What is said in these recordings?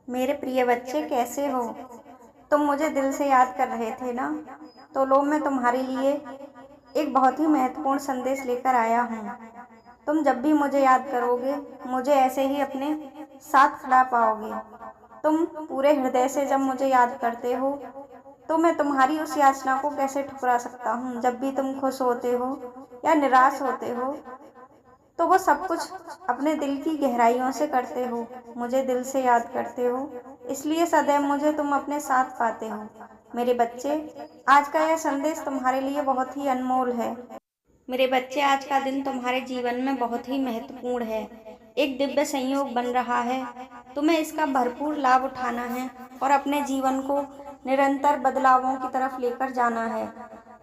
मेरे प्रिय बच्चे, कैसे हो? तुम मुझे दिल से याद कर रहे थे ना? तो लो, मैं तुम्हारे लिए एक बहुत ही महत्वपूर्ण संदेश लेकर आया हूँ। तुम जब भी मुझे याद करोगे, मुझे ऐसे ही अपने साथ खड़ा पाओगे। तुम पूरे हृदय से जब मुझे याद करते हो, तो मैं तुम्हारी उस याचना को कैसे ठुकरा सकता हूँ। जब भी तुम खुश होते हो या निराश होते हो, तो वो सब कुछ अपने दिल की गहराइयों से करते हो, मुझे दिल से याद करते हो, इसलिए सदैव मुझे तुम अपने साथ पाते हो। मेरे बच्चे, आज का यह संदेश तुम्हारे लिए बहुत ही अनमोल है। मेरे बच्चे, आज का दिन तुम्हारे जीवन में बहुत ही महत्वपूर्ण है। एक दिव्य संयोग बन रहा है। तुम्हें इसका भरपूर लाभ उठाना है और अपने जीवन को निरंतर बदलावों की तरफ लेकर जाना है।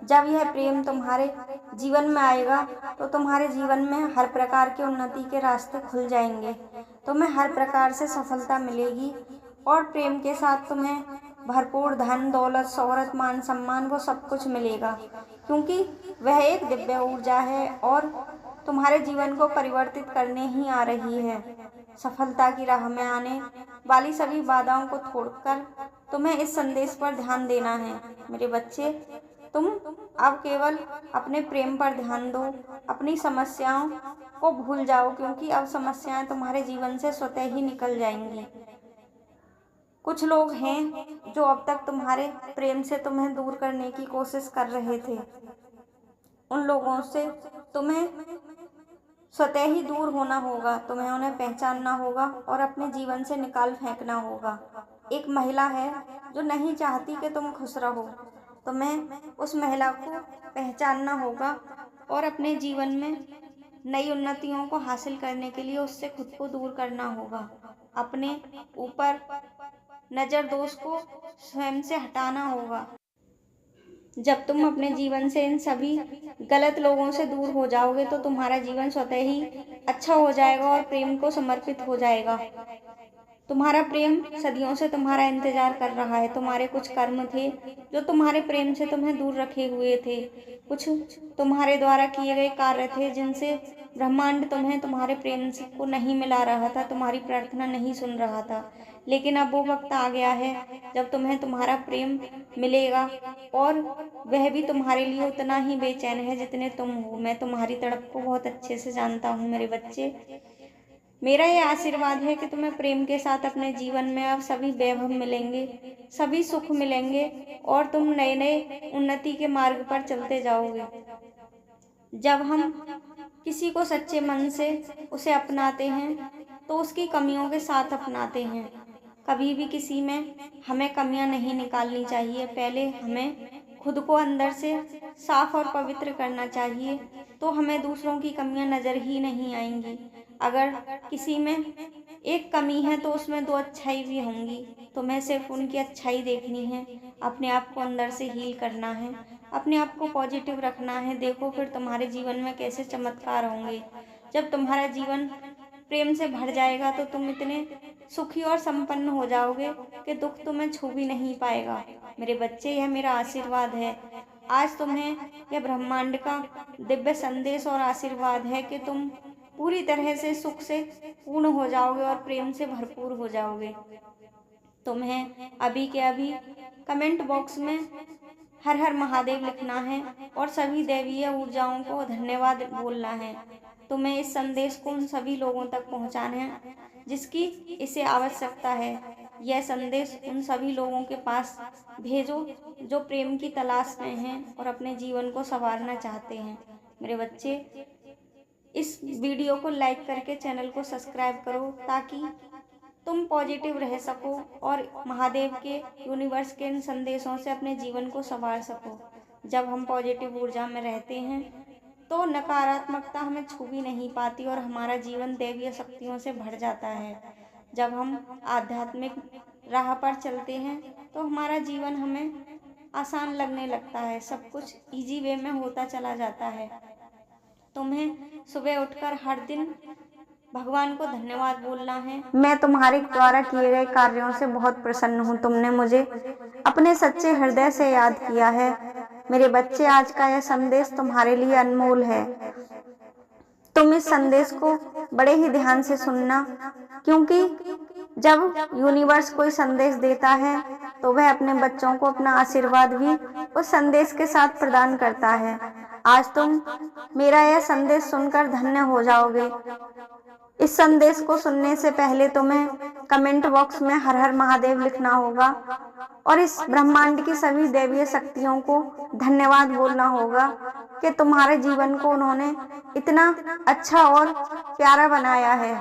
जब यह प्रेम तुम्हारे जीवन में आएगा, तो तुम्हारे जीवन में हर प्रकार की उन्नति के रास्ते खुल जाएंगे। तुम्हें हर प्रकार से सफलता मिलेगी और प्रेम के साथ तुम्हें भरपूर धन दौलत शोहरत मान सम्मान वो सब कुछ मिलेगा, क्योंकि वह एक दिव्य ऊर्जा है और तुम्हारे जीवन को परिवर्तित करने ही आ रही है। सफलता की राह में आने वाली सभी बाधाओं को छोड़कर तुम्हें इस संदेश पर ध्यान देना है। मेरे बच्चे, तुम अब केवल अपने प्रेम पर ध्यान दो। अपनी समस्याओं को भूल जाओ, क्योंकि अब समस्याएं तुम्हारे जीवन से स्वतः ही निकल जाएंगी। कुछ लोग हैं जो अब तक तुम्हारे प्रेम से तुम्हें दूर करने की कोशिश कर रहे थे। उन लोगों से तुम्हें स्वतः ही दूर होना होगा। तुम्हें उन्हें पहचानना होगा और अपने जीवन से निकाल फेंकना होगा। एक महिला है जो नहीं चाहती कि तुम खुश रहो। तुम्हें उस महिला को पहचानना होगा और अपने जीवन में नई उन्नतियों को हासिल करने के लिए उससे खुद को दूर करना होगा। अपने ऊपर नज़र दोष को स्वयं से हटाना होगा। जब तुम अपने जीवन से इन सभी गलत लोगों से दूर हो जाओगे, तो तुम्हारा जीवन स्वतः ही अच्छा हो जाएगा और प्रेम को समर्पित हो जाएगा। तुम्हारा प्रेम सदियों से तुम्हारा इंतजार कर रहा है। तुम्हारे कुछ कर्म थे जो तुम्हारे प्रेम से तुम्हें दूर रखे हुए थे। कुछ तुम्हारे द्वारा किए गए कार्य थे जिनसे ब्रह्मांड तुम्हें तुम्हारे प्रेम को नहीं मिला रहा था, तुम्हारी प्रार्थना नहीं सुन रहा था। लेकिन अब वो वक्त आ गया है जब तुम्हें तुम्हारा प्रेम मिलेगा, और वह भी तुम्हारे लिए उतना ही बेचैन है जितने तुम हो। मैं तुम्हारी तड़प को बहुत अच्छे से जानता हूँ मेरे बच्चे। मेरा यह आशीर्वाद है कि तुम्हें प्रेम के साथ अपने जीवन में अब सभी वैभव मिलेंगे, सभी सुख मिलेंगे और तुम नए नए उन्नति के मार्ग पर चलते जाओगे। जब हम किसी को सच्चे मन से उसे अपनाते हैं, तो उसकी कमियों के साथ अपनाते हैं। कभी भी किसी में हमें कमियां नहीं निकालनी चाहिए। पहले हमें खुद को अंदर से साफ और पवित्र करना चाहिए, तो हमें दूसरों की कमियां नज़र ही नहीं आएंगी। अगर किसी में एक कमी है तो उसमें दो अच्छाई भी होंगी। तुम्हें सिर्फ उनकी अच्छाई देखनी है, अपने आप को अंदर से हील करना है, अपने आप को पॉजिटिव रखना है। देखो फिर तुम्हारे जीवन में कैसे चमत्कार होंगे। जब तुम्हारा जीवन प्रेम से भर जाएगा, तो तुम इतने सुखी और संपन्न हो जाओगे कि दुख तुम्हें छू भी नहीं पाएगा। मेरे बच्चे, यह मेरा आशीर्वाद है। आज तुम्हें यह ब्रह्मांड का दिव्य संदेश और आशीर्वाद है कि तुम पूरी तरह से सुख से पूर्ण हो जाओगे और प्रेम से भरपूर हो जाओगे। तुम्हें अभी के अभी कमेंट बॉक्स में हर हर महादेव लिखना है और सभी दैवीय ऊर्जाओं को धन्यवाद बोलना है। तुम्हें इस संदेश को उन सभी लोगों तक पहुंचाना है जिसकी इसे आवश्यकता है। यह संदेश उन सभी लोगों के पास भेजो जो प्रेम की तलाश में हैं और अपने जीवन को संवारना चाहते हैं। मेरे बच्चे, इस वीडियो को लाइक करके चैनल को सब्सक्राइब करो, ताकि तुम पॉजिटिव रह सको और महादेव के यूनिवर्स के इन संदेशों से अपने जीवन को संवार सको। जब हम पॉजिटिव ऊर्जा में रहते हैं, तो नकारात्मकता हमें छू भी नहीं पाती और हमारा जीवन दैवीय शक्तियों से भर जाता है। जब हम आध्यात्मिक राह पर चलते हैं, तो हमारा जीवन हमें आसान लगने लगता है। सब कुछ इजी वे में होता चला जाता है। तुम्हें सुबह उठकर हर दिन भगवान को धन्यवाद बोलना है। मैं तुम्हारे द्वारा किए गए कार्यों से बहुत प्रसन्न हूँ। तुमने मुझे अपने सच्चे हृदय से याद किया है। मेरे बच्चे, आज का यह संदेश तुम्हारे लिए अनमोल है। तुम इस संदेश को बड़े ही ध्यान से सुनना, क्योंकि जब यूनिवर्स कोई संदेश देता है तो वह अपने बच्चों को अपना आशीर्वाद भी उस संदेश के साथ प्रदान करता है। आज तुम मेरा यह संदेश सुनकर धन्य हो जाओगे। इस संदेश को सुनने से पहले तुम्हें कमेंट बॉक्स में हर हर महादेव लिखना होगा और इस ब्रह्मांड की सभी दैवीय शक्तियों को धन्यवाद बोलना होगा कि तुम्हारे जीवन को उन्होंने इतना अच्छा और प्यारा बनाया है।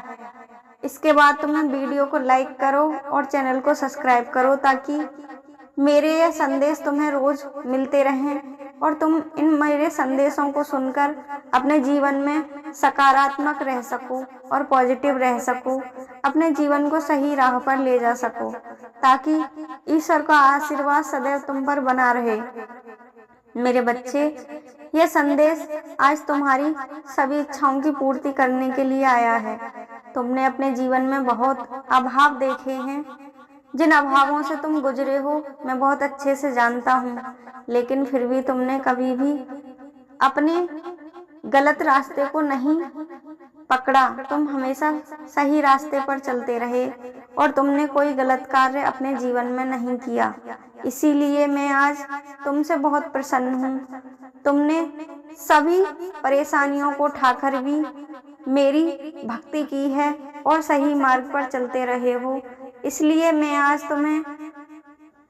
इसके बाद तुम वीडियो को लाइक करो और चैनल को सब्सक्राइब करो ताकि मेरे ये संदेश तुम्हें रोज मिलते रहें और तुम इन मेरे संदेशों को सुनकर अपने जीवन में सकारात्मक रह सको और पॉजिटिव रह सको, अपने जीवन को सही राह पर ले जा सको ताकि ईश्वर का आशीर्वाद सदैव तुम पर बना रहे। मेरे बच्चे, यह संदेश आज तुम्हारी सभी इच्छाओं की पूर्ति करने के लिए आया है। तुमने अपने जीवन में बहुत अभाव देखे हैं, जिन अभावों से तुम गुजरे हो मैं बहुत अच्छे से जानता हूँ, लेकिन फिर भी तुमने कभी भी अपने गलत रास्ते को नहीं पकड़ा। तुम हमेशा सही रास्ते पर चलते रहे और तुमने कोई गलत कार्य अपने जीवन में नहीं किया। इसीलिए मैं आज तुमसे बहुत प्रसन्न हूँ। तुमने सभी परेशानियों को उठाकर भी मेरी भक्ति की है और सही मार्ग पर चलते रहे हो। इसलिए मैं आज तुम्हें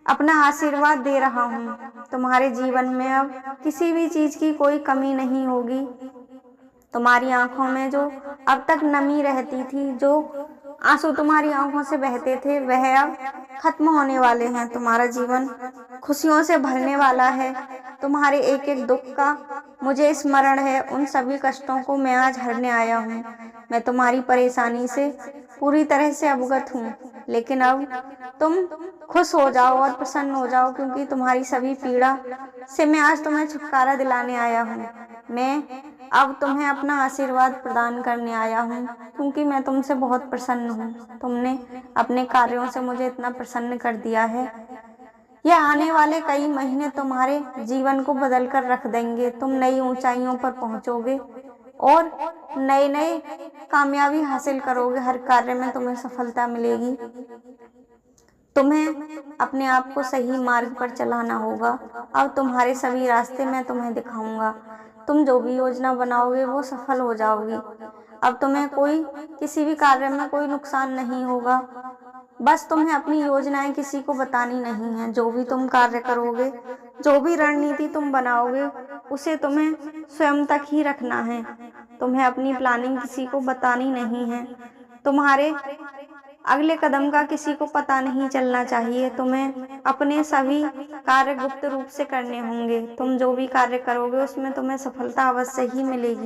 अपना आशीर्वाद दे रहा हूँ। तुम्हारे जीवन में अब किसी भी चीज की कोई कमी नहीं होगी। तुम्हारी आंखों में जो अब तक नमी रहती थी, जो आंसू तुम्हारी आंखों से बहते थे, वह अब खत्म होने वाले हैं। तुम्हारा जीवन खुशियों से भरने वाला है। तुम्हारे एक एक दुख का मुझे स्मरण है। उन सभी कष्टों को मैं आज हरने आया हूँ। मैं तुम्हारी परेशानी से पूरी तरह से अवगत हूँ, लेकिन अब तुम खुश हो जाओ और प्रसन्न हो जाओ, क्योंकि तुम्हारी सभी पीड़ा से मैं आज तुम्हें छुटकारा दिलाने आया हूँ। मैं अब तुम्हें अपना आशीर्वाद प्रदान करने आया हूँ, क्योंकि मैं तुमसे बहुत प्रसन्न हूँ। तुमने अपने कार्यों से मुझे इतना प्रसन्न कर दिया है। यह आने वाले कई महीने तुम्हारे जीवन को बदल कर रख देंगे। तुम नई ऊंचाइयों पर पहुंचोगे और नए नए कामयाबी हासिल करोगे। हर कार्य में तुम्हें सफलता मिलेगी। तुम्हें अपने आप को सही मार्ग पर चलाना होगा। अब तुम्हारे सभी रास्ते मैं तुम्हें दिखाऊंगा। तुम जो भी योजना बनाओगे वो सफल हो जाओगी। अब तुम्हें कोई किसी भी कार्य में कोई नुकसान नहीं होगा। बस तुम्हें अपनी योजनाएं किसी को बतानी नहीं है। जो भी तुम कार्य करोगे, जो भी रणनीति तुम बनाओगे, उसे तुम्हें स्वयं तक ही रखना है। तुम्हें अपनी प्लानिंग किसी को बतानी नहीं है। तुम्हारे अगले कदम का किसी को पता नहीं चलना चाहिए। तुम्हें अपने सभी कार्य गुप्त रूप से करने होंगे। तुम जो भी कार्य करोगे उसमें तुम्हें सफलता अवश्य ही मिलेगी।